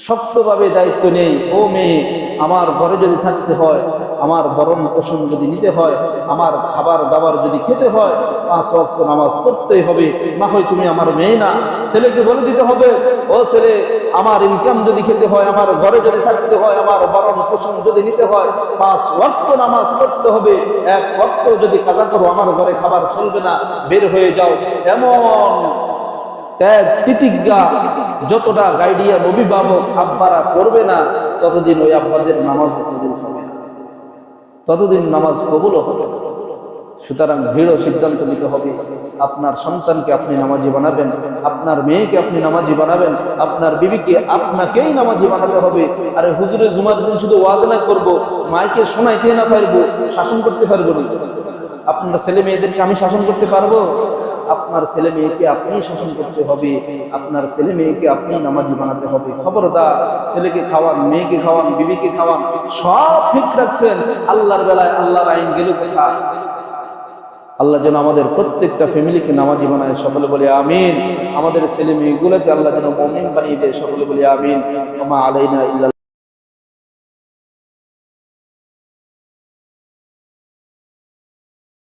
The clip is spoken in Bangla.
শক্তভাবে দায়িত্ব নেই। ও মেয়ে, আমার ঘরে যদি থাকতে হয়, আমার ভরণ পোষণ যদি নিতে হয়, আমার খাবার দাবার যদি খেতে হয়, 5 ওয়াক্ত নামাজ পড়তেই হবে। না হয় তুমি আমার মেয়ে না। ছেলেকে বলে দিতে হবে, ও ছেলে, আমার ইনকাম যদি খেতে হয়, আমার ঘরে যদি থাকতে হয়, আমার ভরণ পোষণ যদি নিতে হয়, 5 ওয়াক্ত নামাজ পড়তে হবে। 1 ওয়াক্ত যদি কাজা করো, আমার ঘরে খাবার চলবে না, বের হয়ে যাও। এমন ত্যাগ তিতিজ্ঞা যতটা গাইডিয়ান অভিভাবক আব্বারা করবে না, ততদিন ওই আব্বাদের নামাজ কবুল হবে না, ততদিন নামাজ কবুল হবে না। সুতরাং দৃঢ় সিদ্ধান্ত নিতে হবে, আপনার সন্তানকে আপনি নামাজি বানাবেন, আপনার মেয়েকে আপনি নামাজি বানাবেন, আপনার বিবিকে আপনাকেই নামাজি বানাতে হবে। আরে হুজুরে জুমার দিন শুধু ওয়াজ না করবো, মাইকে শোনাইতে না পারবো, শাসন করতে পারবো না। আপনার ছেলে মেয়েদেরকে আমি শাসন করতে পারবো? আপনার ছেলে মেয়েকে আপনি শাসন করতে হবে, আপনার ছেলে মেয়েকে আপনি নামাজি বানাতে হবে। খবরদার, ছেলেকে খাওয়ান, মেয়েকে খাওয়ান, বিবিকে খাওয়ান, সব ঠিক রাখছেন, আল্লাহর বেলায় আল্লাহর আইন গেল কোথায়? আল্লাহ যেন আমাদের প্রত্যেকটা ফ্যামিলিকে নামাজি বানায়, সকলে বলে আমিন। আমাদের ছেলে মেয়েগুলোকে আল্লাহ যেন মুমিন বানিয়ে দেয়, সকলে বলে আমিন। ওয়া মা আলাইনা ইল্লা